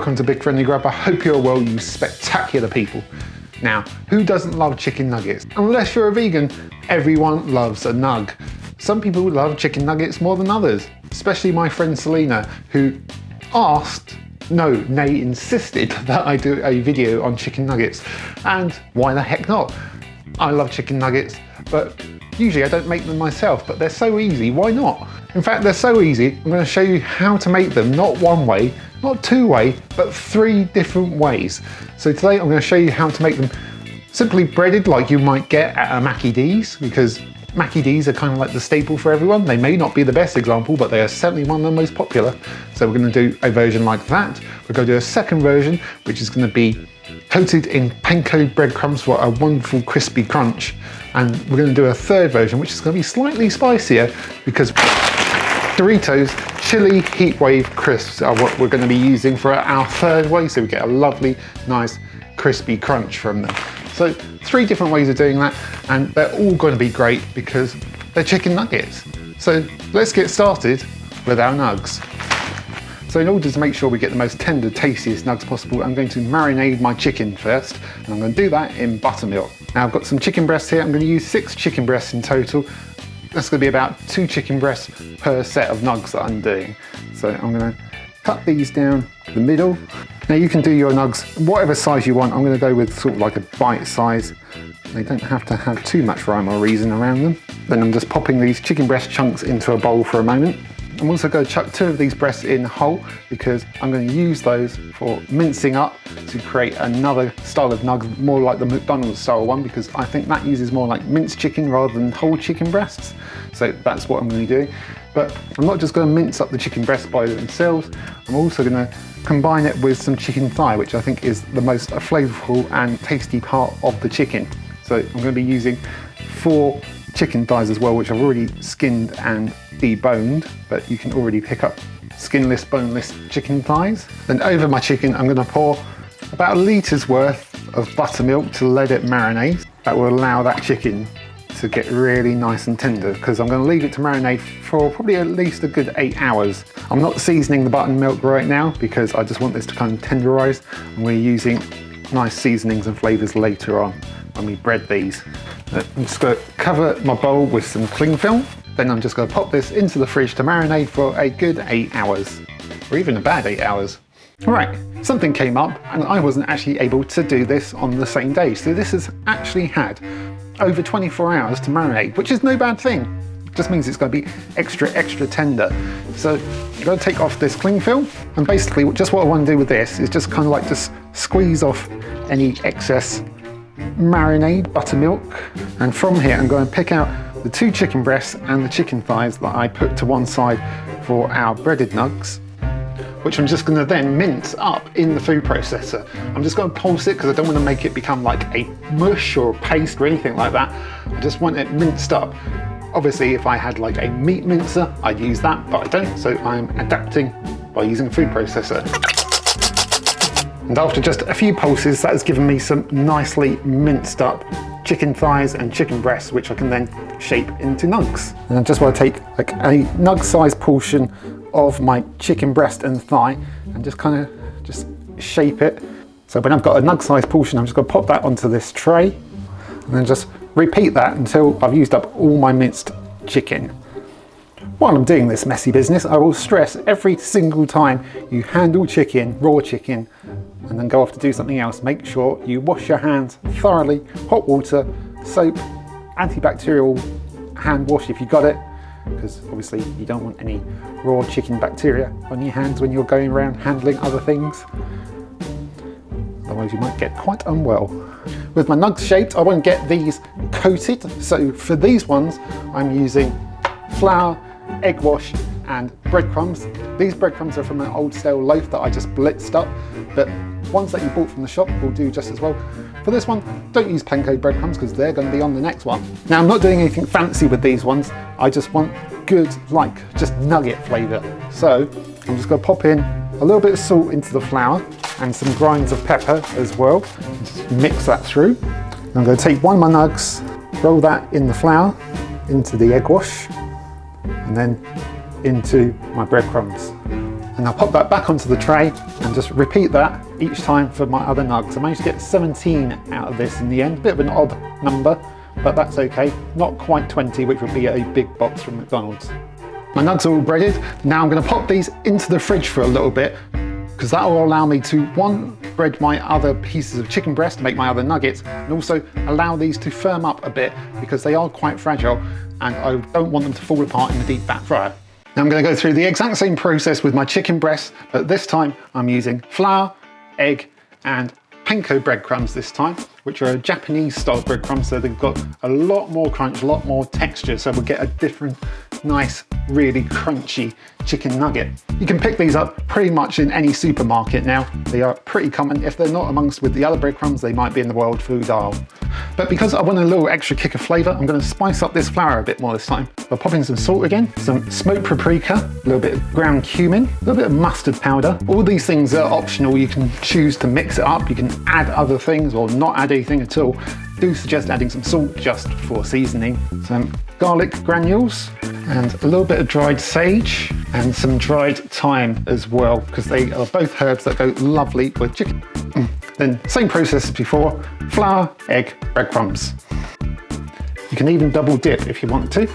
welcome to Big Friendly Grub. I hope you're well, you spectacular people. Now, who doesn't love chicken nuggets? Unless you're a vegan, everyone loves a nug. Some people love chicken nuggets more than others, especially my friend Selena, who insisted that I do a video on chicken nuggets. And why the heck not? I love chicken nuggets, but usually I don't make them myself, but they're so easy, why not? In fact, they're so easy, I'm going to show you how to make them, not one way, not two way, but 3 different ways. So today I'm going to show you how to make them simply breaded like you might get at a Mackie D's, because Mackie D's are kind of like the staple for everyone. They may not be the best example, but they are certainly one of the most popular. So we're going to do a version like that. We're going to do a second version, which is going to be coated in Panko breadcrumbs for a wonderful crispy crunch. And we're going to do a third version, which is going to be slightly spicier, because Doritos Chilli Heatwave crisps are what we're going to be using for our third way, so we get a lovely, nice, crispy crunch from them. So 3 different ways of doing that, and they're all going to be great because they're chicken nuggets. So let's get started with our nugs. So in order to make sure we get the most tender, tastiest nugs possible, I'm going to marinate my chicken first, and I'm going to do that in buttermilk. Now I've got some chicken breasts here. I'm going to use 6 chicken breasts in total. That's going to be about 2 chicken breasts per set of nugs that I'm doing. So I'm going to cut these down the middle. Now you can do your nugs whatever size you want. I'm going to go with sort of like a bite size. They don't have to have too much rhyme or reason around them. Then I'm just popping these chicken breast chunks into a bowl for a moment. I'm also going to chuck 2 of these breasts in whole, because I'm going to use those for mincing up to create another style of nugs, more like the McDonald's style one, because I think that uses more like minced chicken rather than whole chicken breasts. So that's what I'm going to be doing. But I'm not just going to mince up the chicken breasts by themselves, I'm also going to combine it with some chicken thigh, which I think is the most flavourful and tasty part of the chicken. So I'm going to be using 4 chicken thighs as well, which I've already skinned and deboned, but you can already pick up skinless, boneless chicken thighs. Then over my chicken, I'm going to pour about 1 litre worth of buttermilk to let it marinate. That will allow that chicken to get really nice and tender, because I'm going to leave it to marinate for probably at least a good 8 hours. I'm not seasoning the buttermilk right now because I just want this to kind of tenderize, and we're using nice seasonings and flavors later on when we bread these. I'm just going to cover my bowl with some cling film. Then I'm just going to pop this into the fridge to marinate for a good 8 hours, or even a bad 8 hours. All right, something came up and I wasn't actually able to do this on the same day. So this has actually had over 24 hours to marinate, which is no bad thing. It just means it's going to be extra tender. So I'm going to take off this cling film, and basically just what I want to do with this is just kind of like just squeeze off any excess marinade buttermilk, and from here I'm going to pick out the 2 chicken breasts and the chicken thighs that I put to one side for our breaded nugs, which I'm just going to then mince up in the food processor. I'm just going to pulse it because I don't want to make it become like a mush or a paste or anything like that. I just want it minced up. Obviously if I had like a meat mincer, I'd use that, but I don't, so I'm adapting by using a food processor. And after just a few pulses, that has given me some nicely minced up chicken thighs and chicken breasts, which I can then shape into nugs. And I just want to take like a nug sized portion of my chicken breast and thigh and just kind of just shape it. So when I've got a nug sized portion, I'm just going to pop that onto this tray and then just repeat that until I've used up all my minced chicken. While I'm doing this messy business, I will stress every single time you handle chicken, raw chicken, and then go off to do something else, make sure you wash your hands thoroughly, hot water, soap, antibacterial hand wash if you got it, because obviously you don't want any raw chicken bacteria on your hands when you're going around handling other things. Otherwise you might get quite unwell. With my nugs shaped, I want to get these coated, so for these ones I'm using flour, egg wash and breadcrumbs. These breadcrumbs are from an old stale loaf that I just blitzed up, but ones that you bought from the shop will do just as well. For this one, don't use Panko breadcrumbs because they're going to be on the next one. Now I'm not doing anything fancy with these ones, I just want good, like, just nugget flavour. So I'm just going to pop in a little bit of salt into the flour and some grinds of pepper as well. Just mix that through. And I'm going to take one of my nugs, roll that in the flour, into the egg wash, and then into my breadcrumbs. And I'll pop that back onto the tray and and just repeat that each time for my other nugs. I managed to get 17 out of this in the end, a bit of an odd number, but that's okay. Not quite 20, which would be a big box from McDonald's. My nugs are all breaded. Now I'm going to pop these into the fridge for a little bit, because that will allow me to, one, bread my other pieces of chicken breast to make my other nuggets, and also allow these to firm up a bit because they are quite fragile and I don't want them to fall apart in the deep fat fryer. Now I'm going to go through the exact same process with my chicken breast, but this time I'm using flour, egg and Panko breadcrumbs this time, which are a Japanese style breadcrumbs, so they've got a lot more crunch, a lot more texture, so we'll get a different, nice, really crunchy chicken nugget. You can pick these up pretty much in any supermarket now. They are pretty common. If they're not amongst with the other breadcrumbs, they might be in the world food aisle. But because I want a little extra kick of flavour, I'm going to spice up this flour a bit more this time. I'll pop in some salt again, some smoked paprika, a little bit of ground cumin, a little bit of mustard powder. All these things are optional. You can choose to mix it up. You can add other things or not add anything at all. I do suggest adding some salt just for seasoning. Some garlic granules and a little bit of dried sage and some dried thyme as well, because they are both herbs that go lovely with chicken. Then same process as before, flour, egg, breadcrumbs. You can even double dip if you want to.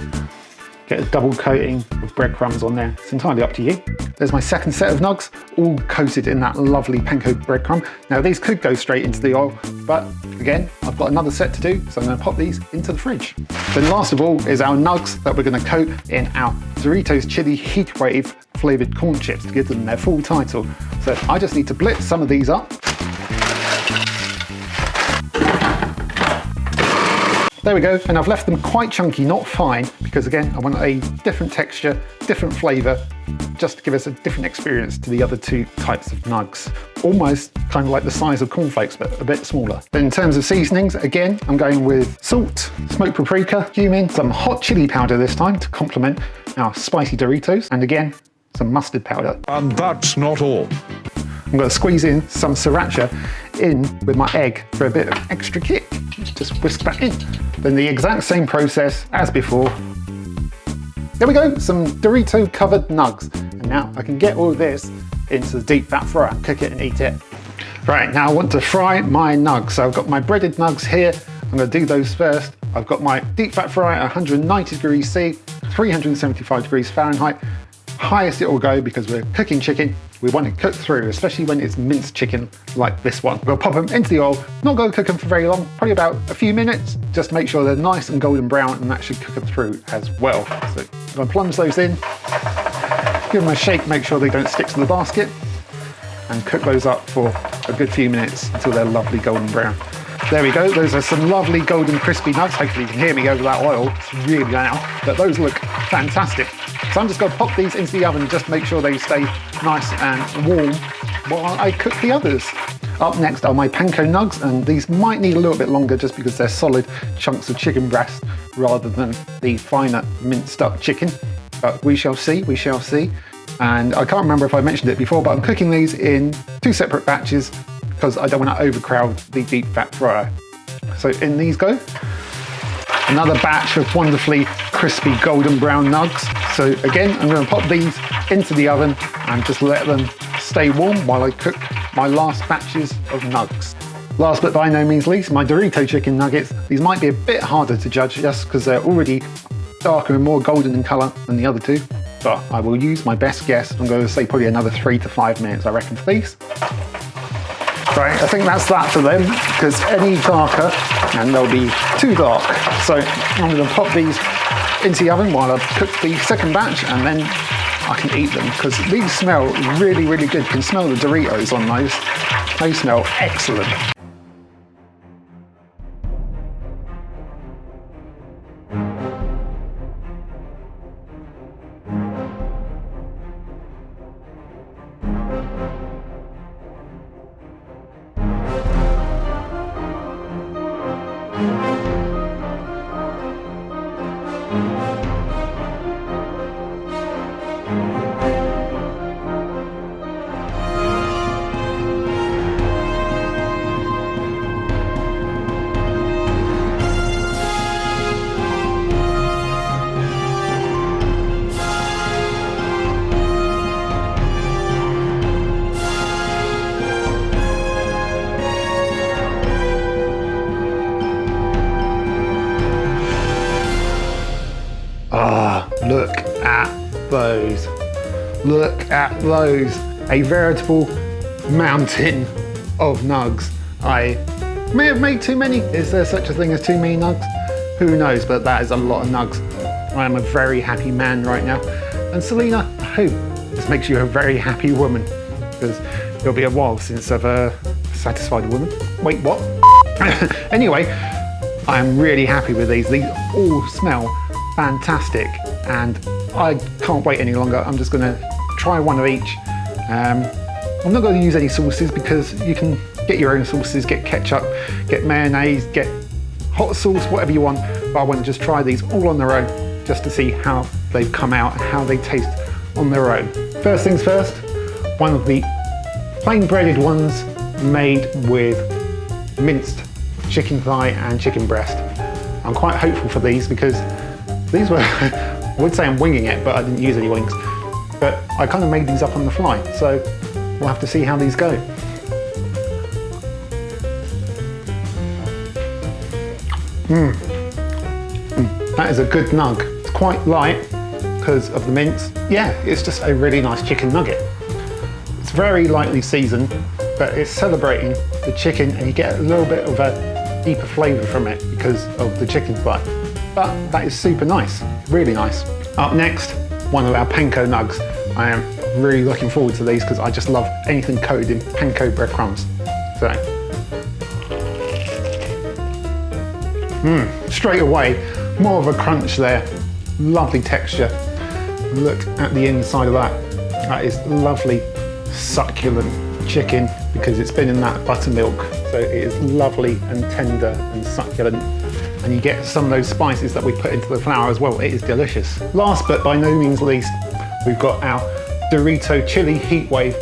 Get a double coating of breadcrumbs on there. It's entirely up to you. There's my second set of nugs, all coated in that lovely panko breadcrumb. Now these could go straight into the oil, but again, I've got another set to do, so I'm going to pop these into the fridge. Then last of all is our nugs that we're going to coat in our Doritos Chilli Heatwave flavoured corn chips to give them their full title. So I just need to blitz some of these up. There we go, and I've left them quite chunky, not fine, because again, I want a different texture, different flavour, just to give us a different experience to the other two types of nugs. Almost kind of like the size of cornflakes, but a bit smaller. Then in terms of seasonings, again, I'm going with salt, smoked paprika, cumin, some hot chili powder this time to complement our spicy Doritos, and again, some mustard powder. And that's not all. I'm going to squeeze in some Sriracha in with my egg for a bit of extra kick. Just whisk that in. Then the exact same process as before. There we go, some Dorito covered nugs. And now I can get all of this into the deep fat fryer, cook it and eat it. Right, now I want to fry my nugs. So I've got my breaded nugs here. I'm going to do those first. I've got my deep fat fryer at 190 degrees C, 375 degrees Fahrenheit. Highest it will go because we're cooking chicken. We want it cooked through, especially when it's minced chicken like this one. We'll pop them into the oil, not go cook them for very long, probably about a few minutes, just to make sure they're nice and golden brown, and that should cook them through as well. So I'm going to plunge those in, give them a shake, make sure they don't stick to the basket, and cook those up for a good few minutes until they're lovely golden brown. There we go, those are some lovely golden crispy nugs. Hopefully you can hear me over that oil, it's really loud, but those look fantastic. So I'm just going to pop these into the oven just to make sure they stay nice and warm while I cook the others. Up next are my panko nugs, and these might need a little bit longer just because they're solid chunks of chicken breast rather than the finer minced up chicken. But we shall see, we shall see. And I can't remember if I mentioned it before, but I'm cooking these in 2 separate batches because I don't want to overcrowd the deep fat fryer. So in these go. Another batch of wonderfully crispy golden brown nugs. So again, I'm going to pop these into the oven and just let them stay warm while I cook my last batches of nugs. Last but by no means least, my Dorito chicken nuggets. These might be a bit harder to judge just because they're already darker and more golden in colour than the other two, but I will use my best guess. I'm going to say probably another 3 to 5 minutes, I reckon, for these. Right, I think that's that for them, because any darker and they'll be too dark. So I'm going to pop these into the oven while I cook the second batch, and then I can eat them, because these smell really, really good. You can smell the Doritos on those. They smell excellent. those. Look at those. A veritable mountain of nugs. I may have made too many. Is there such a thing as too many nugs? Who knows, but that is a lot of nugs. I am a very happy man right now. And Selena, I hope this makes you a very happy woman, because it'll be a while since I've satisfied a woman. Wait, what? Anyway, I am really happy with these. These all smell fantastic, and I can't wait any longer. I'm just gonna try one of each. I'm not going to use any sauces because you can get your own sauces, get ketchup, get mayonnaise, get hot sauce, whatever you want. But I want to just try these all on their own just to see how they've come out, how they taste on their own. First things first, one of the plain breaded ones made with minced chicken thigh and chicken breast. I'm quite hopeful for these because these were, I would say I'm winging it, but I didn't use any wings. But I kind of made these up on the fly, so we'll have to see how these go. That is a good nug. It's quite light because of the mince. Yeah, it's just a really nice chicken nugget. It's very lightly seasoned, but it's celebrating the chicken, and you get a little bit of a deeper flavour from it because of the chicken thigh. But that is super nice, really nice. Up next, one of our Panko nugs. I am really looking forward to these because I just love anything coated in Panko breadcrumbs. So, straight away, more of a crunch there. Lovely texture. Look at the inside of that. That is lovely, succulent chicken because it's been in that buttermilk. So it is lovely and tender and succulent. And you get some of those spices that we put into the flour as well. It is delicious. Last but by no means least, we've got our Doritos Chilli Heatwave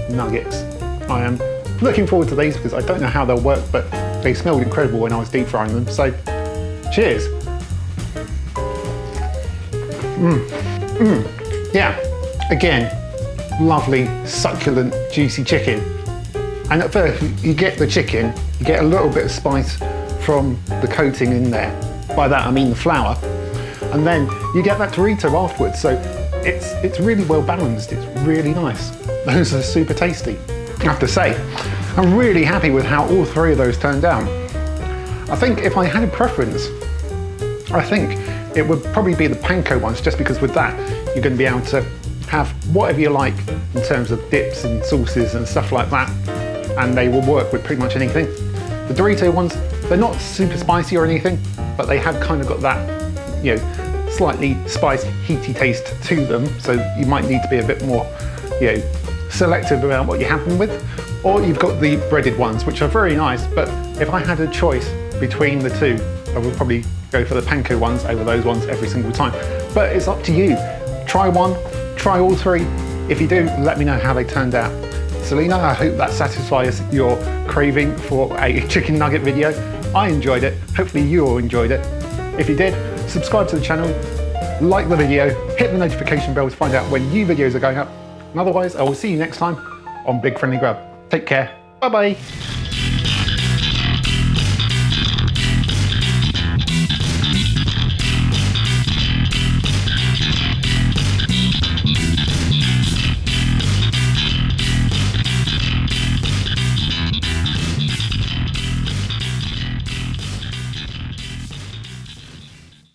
nuggets. I am looking forward to these because I don't know how they'll work, but they smelled incredible when I was deep frying them. So, cheers. Yeah, again, lovely, succulent, juicy chicken. And at first, you get the chicken, you get a little bit of spice from the coating in there. By that I mean the flour. And then you get that Dorito afterwards, so it's really well balanced, it's really nice. Those are super tasty, I have to say. I'm really happy with how all three of those turned out. I think if I had a preference, I think it would probably be the Panko ones, just because with that, you're going to be able to have whatever you like in terms of dips and sauces and stuff like that, and they will work with pretty much anything. The Dorito ones, they're not super spicy or anything, but they have kind of got that, you know, slightly spiced, heaty taste to them, so you might need to be a bit more, you know, selective about what you have them with. Or you've got the breaded ones, which are very nice, but if I had a choice between the two, I would probably go for the Panko ones over those ones every single time. But it's up to you. Try one, try all three. If you do, let me know how they turned out. Selena, I hope that satisfies your craving for a chicken nugget video. I enjoyed it. Hopefully you all enjoyed it. If you did, subscribe to the channel, like the video, hit the notification bell to find out when new videos are going up. And otherwise, I will see you next time on Big Friendly Grub. Take care. Bye-bye.